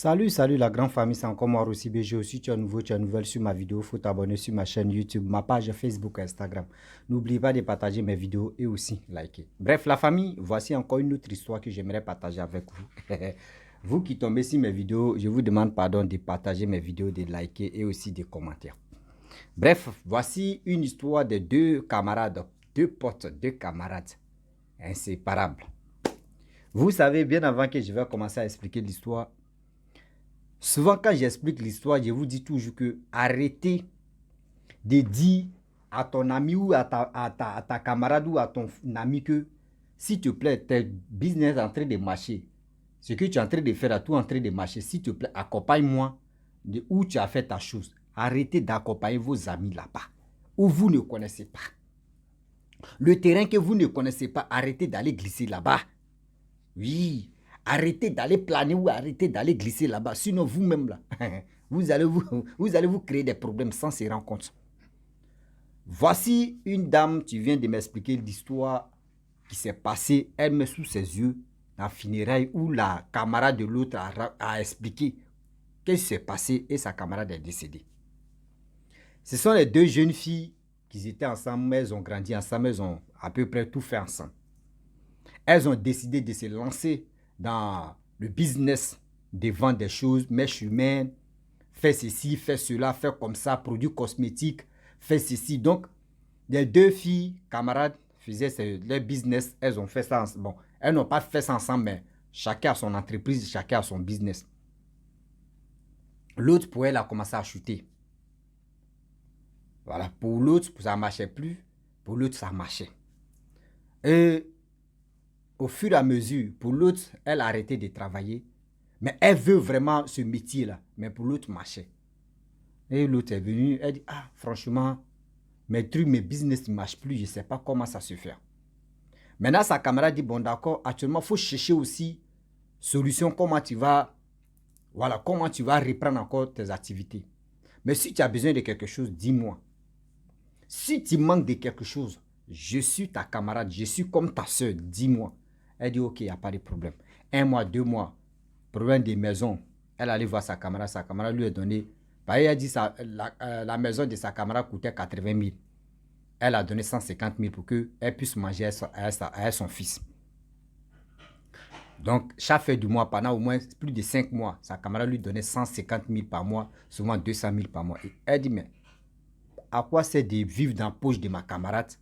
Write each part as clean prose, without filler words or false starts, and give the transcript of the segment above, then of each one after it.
Salut la grande famille, c'est encore moi Rossi BG. Aussi, tu es nouveau, tu es nouvelle sur ma vidéo, il faut t'abonner sur ma chaîne YouTube, ma page Facebook, Instagram. N'oublie pas de partager mes vidéos et aussi liker. Bref, la famille, voici encore une autre histoire que j'aimerais partager avec vous. Vous qui tombez sur mes vidéos, je vous demande pardon de partager mes vidéos, de liker et aussi de commenter. Bref, voici une histoire de deux camarades, deux potes, deux camarades inséparables. Vous savez, bien avant que je vais commencer à expliquer l'histoire, souvent, quand j'explique l'histoire, je vous dis toujours que arrêtez de dire à ton ami ou à ta camarade ou à ton ami que, s'il te plaît, tes business est en train de marcher. Ce que tu es en train de faire, tout en train de marcher. S'il te plaît, accompagne-moi de où tu as fait ta chose. Arrêtez d'accompagner vos amis là-bas, où vous ne connaissez pas. Le terrain que vous ne connaissez pas, arrêtez d'aller glisser là-bas. Oui, arrêtez d'aller planer ou arrêtez d'aller glisser là-bas. Sinon, vous-même, là, vous allez vous créer des problèmes sans se rendre compte. Voici une dame, tu viens de m'expliquer l'histoire qui s'est passée. Elle met sous ses yeux la funéraille où la camarade de l'autre a expliqué qu'est-ce qui s'est passé et sa camarade est décédée. Ce sont les deux jeunes filles qui étaient ensemble, mais elles ont grandi ensemble, elles ont à peu près tout fait ensemble. Elles ont décidé de se lancer dans le business de vendre des choses, mèches humaines, faire ceci, faire cela, faire comme ça, produits cosmétiques, faire ceci. Donc, les deux filles, camarades, faisaient leur business, elles ont fait ça ensemble. Bon, elles n'ont pas fait ça ensemble, mais chacun a son entreprise, chacun a son business. L'autre, pour elle, a commencé à chuter. Voilà, pour l'autre, ça ne marchait plus. Pour l'autre, ça marchait. Et au fur et à mesure, pour l'autre, elle a arrêté de travailler. Mais elle veut vraiment ce métier-là. Mais pour l'autre, marchait. Et l'autre est venu, elle dit, ah, franchement, mes trucs, mes business ne marchent plus, je ne sais pas comment ça se fait. Maintenant, sa camarade dit, bon, d'accord, actuellement, il faut chercher aussi solution, comment tu vas reprendre encore tes activités. Mais si tu as besoin de quelque chose, dis-moi. Si tu manques de quelque chose, je suis ta camarade, je suis comme ta soeur, dis-moi. Elle dit, ok, il n'y a pas de problème. 1 mois, 2 mois, problème des maisons. Elle allait voir sa camarade lui a donné. Elle a dit la maison de sa camarade coûtait 80 000. Elle a donné 150 000 pour qu'elle puisse manger à son fils. Donc, chaque fin du mois, pendant au moins plus de 5 mois, sa camarade lui donnait 150 000 par mois, souvent 200 000 par mois. Et elle dit, mais à quoi c'est de vivre dans la poche de ma camarade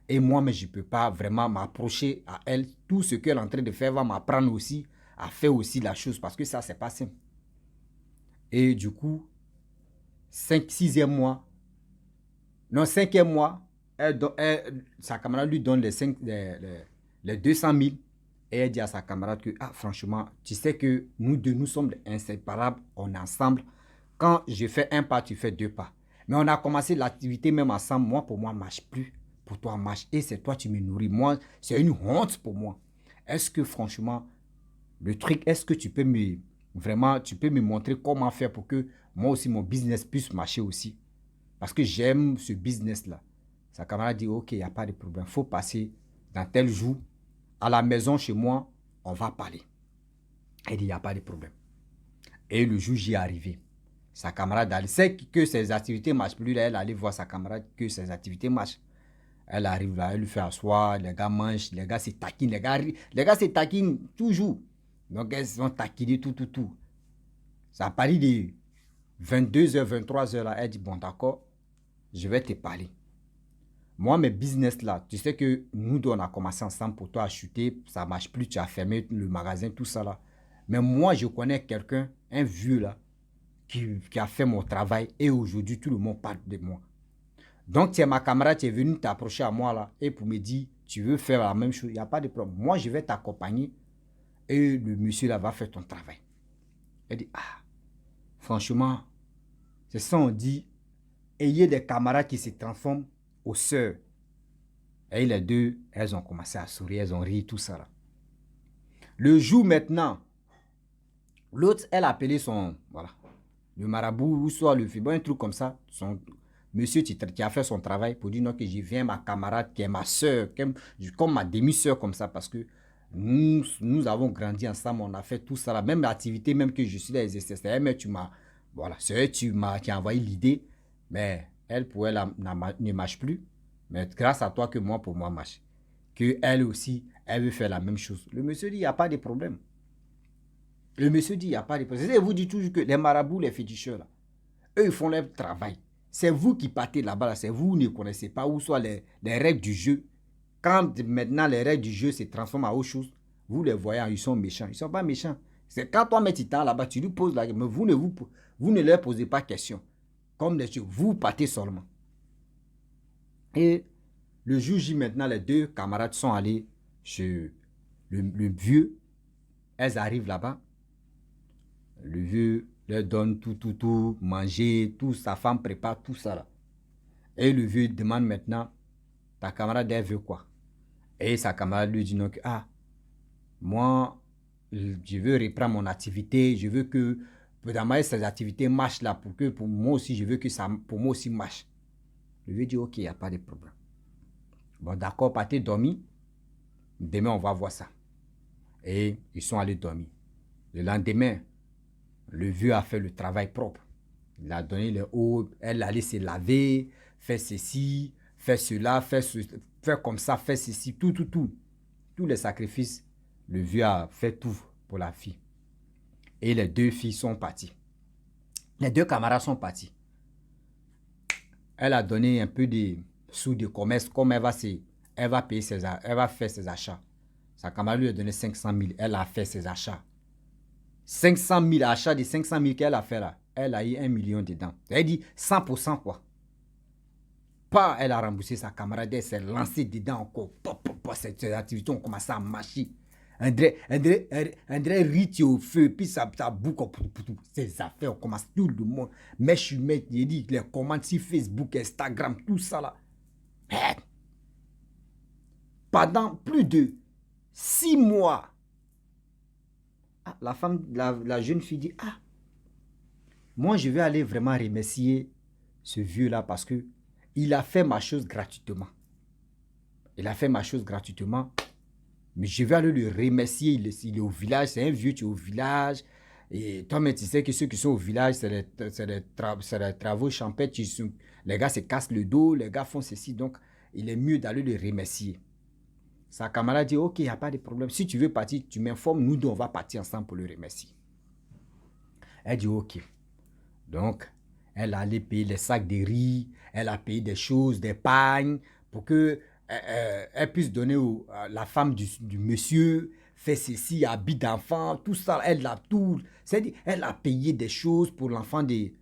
et moi, mais je ne peux pas vraiment m'approcher à elle. Tout ce qu'elle est en train de faire va m'apprendre aussi à faire aussi la chose parce que ça, c'est pas simple. Et du coup, 5e mois, non, 5e mois, sa camarade lui donne les 200 000 et elle dit à sa camarade que, ah, franchement, tu sais que nous deux, nous sommes inséparables, on est ensemble. Quand je fais un pas, tu fais 2 pas. Mais on a commencé l'activité même ensemble. Moi, pour moi, marche plus. Pour toi, marche. Et c'est toi, tu me nourris. Moi, c'est une honte pour moi. Est-ce que, franchement, le truc, est-ce que tu peux me montrer comment faire pour que moi aussi, mon business puisse marcher aussi? Parce que j'aime ce business-là. Sa camarade dit, ok, il n'y a pas de problème. Il faut passer dans tel jour à la maison chez moi, on va parler. Elle dit, il n'y a pas de problème. Et le jour, j'y est arrivé. Sa camarade, elle sait que ses activités ne marchent plus. Là, elle allait voir sa camarade que ses activités marchent. Elle arrive là, elle lui fait asseoir, les gars mangent, les gars se taquinent, les gars se taquinent toujours. Donc, elles sont taquinées tout. Ça a parlé de 22h, 23h là. Elle dit, bon, d'accord, je vais te parler. Moi, mes business là, tu sais que nous deux, on a commencé ensemble pour toi à chuter, ça ne marche plus, tu as fermé le magasin, tout ça là. Mais moi, je connais quelqu'un, un vieux là, qui a fait mon travail et aujourd'hui, tout le monde parle de moi. Donc, tu es ma camarade, tu es venu t'approcher à moi là et pour me dire, tu veux faire la même chose, il n'y a pas de problème. Moi, je vais t'accompagner et le monsieur là va faire ton travail. Elle dit, ah, franchement, c'est ça on dit, ayez des camarades qui se transforment aux sœurs. Et les deux, elles ont commencé à sourire, elles ont ri, tout ça là. Le jour maintenant, l'autre, elle a appelé le marabout, ou soit le fibre, un truc comme ça, son monsieur qui a fait son travail pour dire non, que je viens, ma camarade, qui est ma soeur, comme ma demi-soeur comme ça, parce que Nous avons grandi ensemble, on a fait tout ça, la même activité, même que je suis dans les SSTM, mais tu m'as, voilà, c'est qui a envoyé l'idée, mais elle, pour elle, ne marche plus. Mais grâce à toi que moi, pour moi, marche. Que elle aussi, elle veut faire la même chose. Le monsieur dit, il n'y a pas de problème. Le monsieur dit, il n'y a pas de problème. Je vous dis toujours que les marabouts, les féticheurs, là, eux, ils font leur travail. C'est vous qui partez là-bas, là, c'est vous qui ne connaissez pas où sont les règles du jeu. Quand maintenant les règles du jeu se transforment en autre chose, vous les voyez, ils sont méchants. Ils ne sont pas méchants. C'est quand toi, mets temps là-bas, tu lui poses la question, mais vous ne leur posez pas question. Comme des choses, vous partez seulement. Et le jour J, maintenant, les deux camarades sont allés chez le vieux. Elles arrivent là-bas. Le vieux leur donne tout, manger, tout. Sa femme prépare tout ça là. Et le vieux demande maintenant, ta camarade, elle veut quoi? Et sa camarade lui dit non, que, moi, je veux reprendre mon activité, je veux que ces activités marchent là, pour moi aussi, je veux que ça, pour moi aussi, marche. Le vieux dit, ok, il n'y a pas de problème. Bon, d'accord, partez dormir. Demain, on va voir ça. Et ils sont allés dormir. Le lendemain, le vieux a fait le travail propre. Il a donné les eaux, elle allait se laver, faire ceci, faire cela, faire comme ça, faire ceci, tout. Tous les sacrifices, le vieux a fait tout pour la fille. Et les deux filles sont parties. Les deux camarades sont partis. Elle a donné un peu de sous de commerce, comme elle va payer elle va faire ses achats. Sa camarade lui a donné 500 000, elle a fait ses achats. 500 000 achats de 500 000 qu'elle a fait là, elle a eu 1 million dedans. Elle dit 100% quoi. Pas, elle a remboursé sa camarade, elle s'est lancée dedans encore. Ces activités ont commencé à marcher. André rit au feu, puis ça boucle. Ces affaires, on commence tout le monde. Mais je suis il dit les commandes sur Facebook, Instagram, tout ça là. Pendant plus de 6 mois, la jeune fille dit, moi je vais aller vraiment remercier ce vieux là parce que il a fait ma chose gratuitement. Il a fait ma chose gratuitement. Mais je vais aller le remercier. Il est au village. C'est un vieux, tu es au village. Et toi, mais tu sais que ceux qui sont au village, c'est les travaux champêtres. Les gars se cassent le dos. Les gars font ceci. Donc, il est mieux d'aller le remercier. Sa camarade dit, ok, il n'y a pas de problème. Si tu veux partir, tu m'informes. Nous deux, on va partir ensemble pour le remercier. Elle dit, ok. Donc, elle a allé payer les sacs de riz. Elle a payé des choses, des pagnes pour que elle puisse donner à la femme du monsieur, fait ceci, habit d'enfant, tout ça, elle a tout. C'est-à-dire, elle a payé des choses pour l'enfant du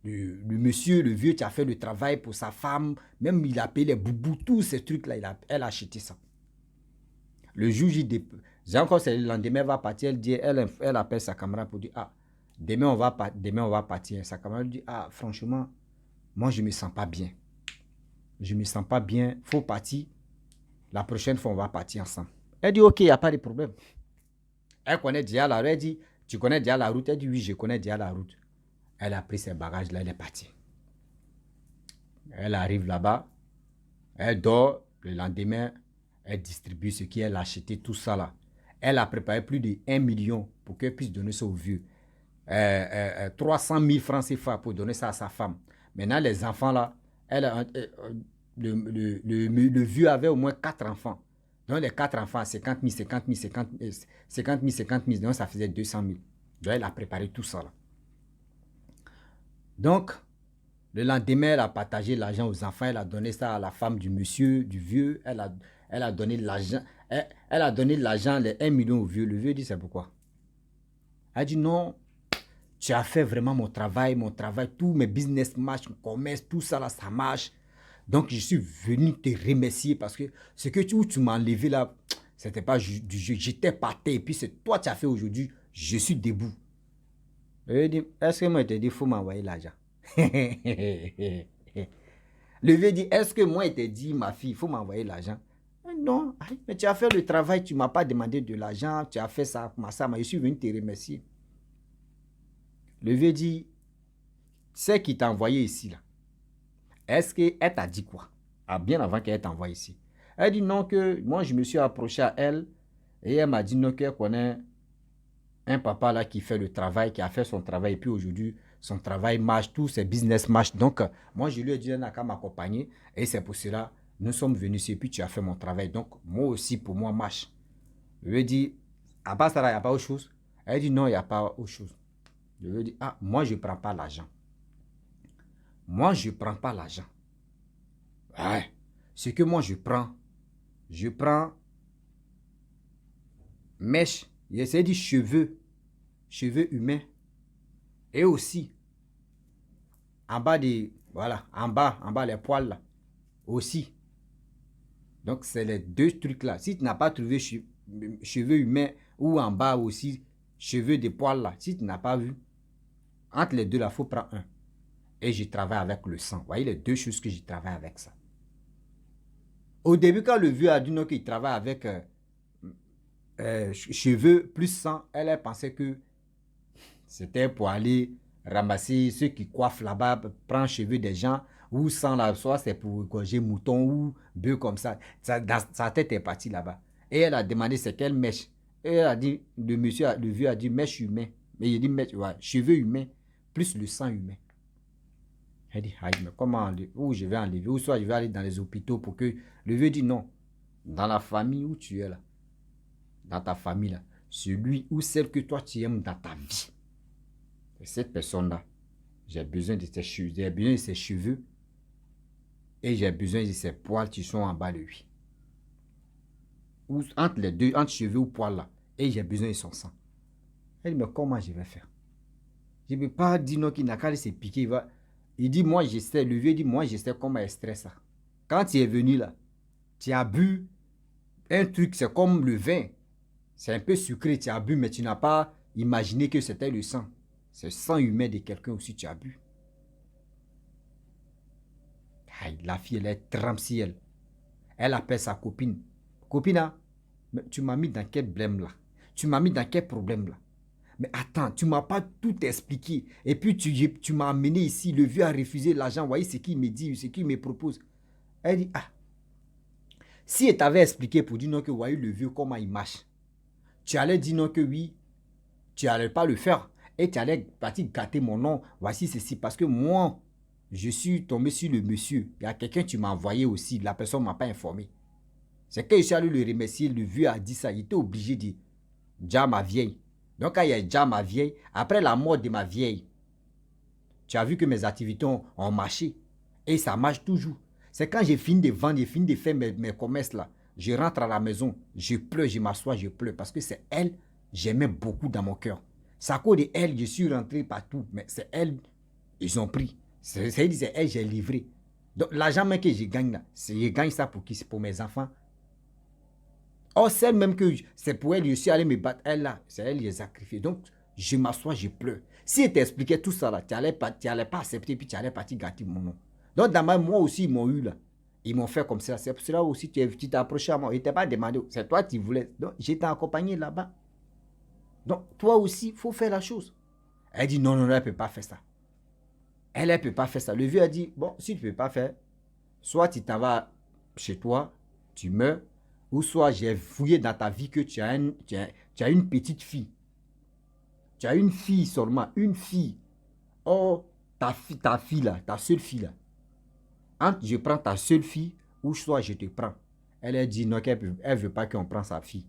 monsieur, le vieux qui a fait le travail pour sa femme, même il a payé les boubous, tous ces trucs-là, elle a acheté ça. Le jour j'ai encore, c'est le lendemain, elle va partir, elle appelle sa camarade pour dire, demain on va partir. Sa camarade dit, franchement, moi je me sens pas bien. Je me sens pas bien, faut partir. La prochaine fois, on va partir ensemble. Elle dit, ok, il n'y a pas de problème. Elle connaît déjà la route. Elle dit, tu connais déjà la route? Elle dit, oui, je connais déjà la route. Elle a pris ses bagages là, elle est partie. Elle arrive là-bas, elle dort. Le lendemain, elle distribue ce qu'elle a acheté, tout ça là. Elle a préparé plus de 1 million pour qu'elle puisse donner ça au vieux. 300 000 francs CFA pour donner ça à sa femme. Maintenant, les enfants là, le vieux avait au moins 4 enfants. Donc, les 4 enfants, 50 000, 50 000, 50 000, donc ça faisait 200 000. Donc, elle a préparé tout ça là. Donc, le lendemain, elle a partagé l'argent aux enfants. Elle a donné ça à la femme du monsieur, du vieux. Elle a donné l'argent. Elle a donné l'argent, les 1 million au vieux. Le vieux dit, c'est pourquoi? Elle dit, non, tu as fait vraiment mon travail, tous mes business marchent, mon commerce, tout ça là, ça marche. Donc, je suis venu te remercier parce que ce que tu m'as enlevé là, c'était pas du jeu. J'étais par terre et puis c'est toi qui as fait aujourd'hui. Je suis debout. Je dis, est-ce que moi, je te dis, il faut m'envoyer l'argent? Le vieux dit, est-ce que moi, je te dis, ma fille, il faut m'envoyer l'argent? Non, mais tu as fait le travail, tu ne m'as pas demandé de l'argent, tu as fait ça, je suis venu te remercier. Le vieux dit, c'est qui t'a envoyé ici là? Est-ce qu'elle t'a dit quoi? Bien avant qu'elle t'envoie ici. Elle dit non, que moi je me suis approché à elle. Et elle m'a dit non, qu'elle connaît un papa là qui fait le travail, qui a fait son travail. Et puis aujourd'hui, son travail marche, tous ses business marchent. Donc, moi, je lui ai dit, elle n'a qu'à m'accompagner. Et c'est pour cela, nous sommes venus ici. Et puis, tu as fait mon travail. Donc, moi aussi, pour moi, marche. Je lui ai dit, à part ça, il n'y a pas autre chose. Elle dit, non, il n'y a pas autre chose. Je lui ai dit, ah, moi, je ne prends pas l'argent. Moi, je ne prends pas l'argent. Ouais. Ce que moi, je prends mèche, j'essaie de cheveux humains. Et aussi, en bas des, voilà, en bas les poils là, aussi. Donc, c'est les deux trucs là. Si tu n'as pas trouvé cheveux humains ou en bas aussi, cheveux des poils là, si tu n'as pas vu, entre les deux là, il faut prendre un. Et je travaille avec le sang. Vous voyez les deux choses que je travaille avec ça. Au début, quand le vieux a dit non qu'il travaille avec cheveux plus sang, elle a pensé que c'était pour aller ramasser ceux qui coiffent là-bas, prendre cheveux des gens, ou sang là, soit c'est pour gorger mouton ou bœuf comme ça. Sa tête est partie là-bas. Et elle a demandé c'est quelle mèche. Et elle a dit, le vieux a dit mèche humain. Mais il dit mèche, ouais, cheveux humains, plus le sang humain. Elle dit, aïe, mais comment enlever? Où je vais enlever? Ou soit je vais aller dans les hôpitaux pour que... Le vieux dit non. Dans la famille où tu es là, dans ta famille là, celui ou celle que toi tu aimes dans ta vie, cette personne-là, j'ai besoin de ses cheveux, et j'ai besoin de ses poils qui sont en bas de lui. Ou entre les deux, entre cheveux ou poils là, et j'ai besoin de son sang. Elle dit, mais comment je vais faire? Je ne peux pas dire non qu'il n'a qu'à se piquer. Il dit, moi je sais, le vieux dit, moi je sais comment extraire ça. Quand tu es venu là, tu as bu un truc, c'est comme le vin. C'est un peu sucré, tu as bu, mais tu n'as pas imaginé que c'était le sang. C'est le sang humain de quelqu'un aussi, tu as bu. Aïe, la fille, elle est tramsielle. Elle appelle sa copine. Copine, hein, mais tu m'as mis dans quel blême là? Tu m'as mis dans quel problème là? Mais attends, tu ne m'as pas tout expliqué. Et puis tu m'as amené ici. Le vieux a refusé l'argent. Voyez ce qu'il me dit, ce qu'il me propose. Elle dit, ah, si elle t'avait expliqué pour dire non que voyez le vieux comment il marche, tu allais dire non que oui, tu n'allais pas le faire. Et tu allais partir gâter mon nom. Voici ceci. Parce que moi, je suis tombé sur le monsieur. Il y a quelqu'un qui m'a envoyé aussi. La personne ne m'a pas informé. C'est que je suis allé le remercier. Le vieux a dit ça. Il était obligé de dire, déjà ma vieille. Donc, quand il y a déjà ma vieille, après la mort de ma vieille, tu as vu que mes activités ont marché. Et ça marche toujours. C'est quand j'ai fini de vendre, j'ai fini de faire mes commerces là. Je rentre à la maison, je pleure, je m'assois, je pleure. Parce que c'est elle, j'aimais beaucoup dans mon cœur. C'est à cause de elle, je suis rentré partout. Mais c'est elle, ils ont pris. C'est elle, j'ai livré. Donc, l'argent même que je gagne là, je gagne ça pour qui? C'est pour mes enfants. Or, celle même que c'est pour elle, je suis allé me battre, elle là, c'est elle qui les sacrifié. Donc, je m'assois, je pleure. Si elle t'expliquait tout ça là, tu n'allais pas accepter, puis tu allais partir gâter mon nom. Donc, moi aussi, ils m'ont eu là. Ils m'ont fait comme ça. C'est pour cela aussi, tu t'es approché à moi. Ils ne t'ont pas demandé. C'est toi qui voulais. Donc, j'étais accompagné là-bas. Donc, toi aussi, il faut faire la chose. Elle dit non, non, non, elle ne peut pas faire ça. Elle ne peut pas faire ça. Le vieux a dit, bon, si tu ne peux pas faire, soit tu t'en vas chez toi, tu meurs, ou soit j'ai fouillé dans ta vie que tu as une petite fille. Tu as une fille seulement, une fille. Oh, ta fille là, ta seule fille là. Entre je prends ta seule fille, ou soit je te prends. Elle a dit non, qu'elle ne veut pas qu'on prenne sa fille.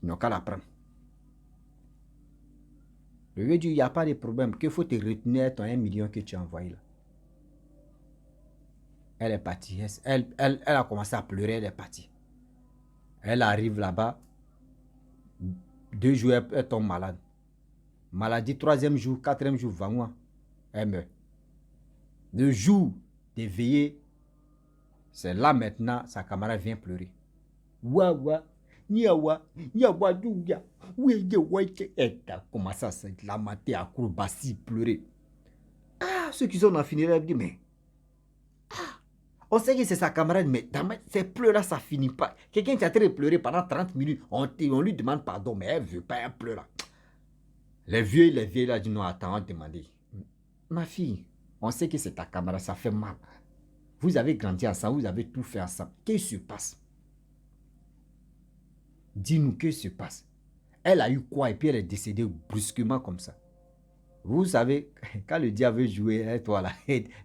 Non, qu'elle la prenne. Le vieux dit, il n'y a pas de problème, qu'il faut te retenir ton 1 million que tu as envoyé là. Elle est partie. Elle a commencé à pleurer, elle est partie. Elle arrive là-bas. 2 jours, elle tombe malade. Maladie, 3e jour, 4e jour, 20 mois. Elle meurt. Le jour de veillée, c'est là maintenant, sa camarade vient pleurer. Wawa, niawa, niawa douya. Oui, elle a commencé à se lamenter, à courbasser, pleurer. Ah, ceux qui sont en funérailles, ils disent, mais on sait que c'est sa camarade, mais ces pleurs-là, ça finit pas. Quelqu'un qui a train de pleurer pendant 30 minutes, on lui demande pardon, mais elle ne veut pas, elle pleure là. Les vieux là disent non, attends, on demandé. Ma fille, on sait que c'est ta camarade, ça fait mal. Vous avez grandi ensemble, vous avez tout fait ensemble. Qu'est-ce qui se passe? Dis-nous, que se passe? Elle a eu quoi et puis elle est décédée brusquement comme ça. Vous savez, quand le diable veut jouer, toi là,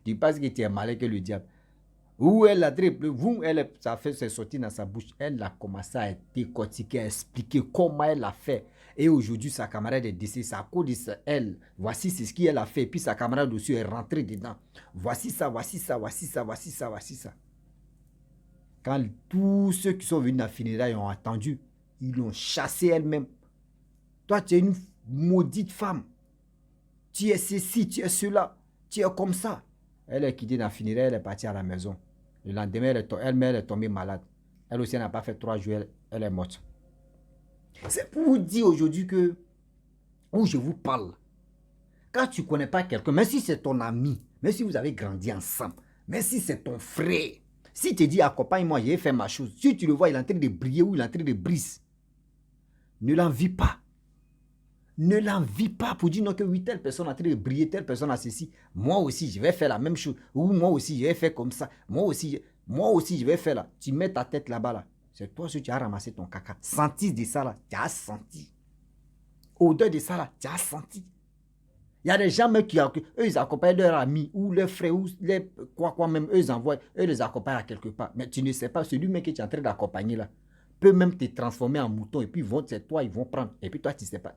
tu penses que tu es malin que le diable. Où elle a vous, elle, ça fait ses sorties dans sa bouche. Elle a commencé à décortiquer, à expliquer comment elle a fait. Et aujourd'hui, sa camarade est décédée. Ça à cause de elle. Voici ce qu'elle a fait. Et puis sa camarade aussi est rentrée dedans. Voici ça, voici ça, voici ça, voici ça, voici ça. Quand tous ceux qui sont venus à funérailles ont attendu, ils l'ont chassée elle-même. Toi, tu es une maudite femme. Tu es ceci, tu es cela. Tu es comme ça. Elle est quittée dans la funéraille, elle est partie à la maison. Le lendemain, elle est tombée malade. Elle aussi n'a pas fait 3 jours, elle est morte. C'est pour vous dire aujourd'hui que, où je vous parle, quand tu ne connais pas quelqu'un, même si c'est ton ami, même si vous avez grandi ensemble, même si c'est ton frère, si tu te dis accompagne-moi, j'ai fait ma chose, si tu le vois, il est en train de briller ou il est en train de briser, ne l'envie pas. Ne l'envie pas pour dire non que oui, telle personne est en train de briller, telle personne a ceci. Moi aussi, je vais faire la même chose. Ou moi aussi, je vais faire comme ça. Moi aussi, je vais faire là. Tu mets ta tête là-bas là. C'est toi qui as ramassé ton caca. Senti de ça là, tu as senti. Odeur de ça là, tu as senti. Il y a des gens même qui eux, ils accompagnent leurs amis ou leurs frères ou les, quoi même, eux, ils envoient, eux, les accompagnent à quelque part. Mais tu ne sais pas, celui même que tu es en train d'accompagner là, peut même te transformer en mouton et puis c'est toi, ils vont prendre. Et puis toi, tu ne sais pas.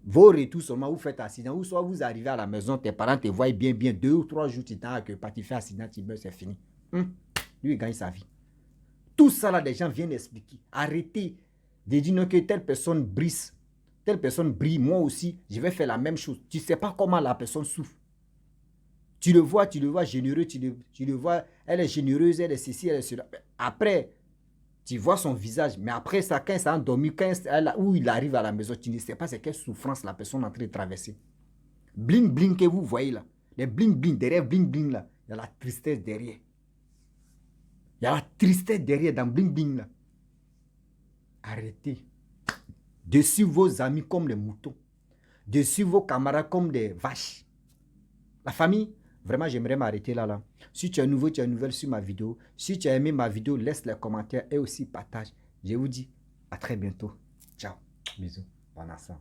Vos retours seulement, vous faites accident, ou soit vous arrivez à la maison, tes parents te voient bien, 2 ou 3 jours, tu t'en que pas, tu fais accident, tu meurs, c'est fini. Lui, il gagne sa vie. Tout ça là, des gens viennent expliquer. Arrêtez de dire non, que telle personne brise, telle personne brille, moi aussi, je vais faire la même chose. Tu ne sais pas comment la personne souffre. Tu le vois généreux, tu le vois, elle est généreuse, elle est ceci, elle est cela. Après, tu vois son visage, mais après ça, quand ça a endormi, où il arrive à la maison, tu ne sais pas c'est quelle souffrance la personne est en train de traverser. Bling bling que vous voyez là, les bling bling, derrière bling bling là, il y a la tristesse derrière. Il y a la tristesse derrière dans bling bling là. Arrêtez de suivre vos amis comme des moutons, de suivre vos camarades comme des vaches. La famille, vraiment, j'aimerais m'arrêter là. Si tu es nouveau, tu es nouvelle sur ma vidéo. Si tu as aimé ma vidéo, laisse les commentaires et aussi partage. Je vous dis à très bientôt. Ciao. Bisous. Bon instant.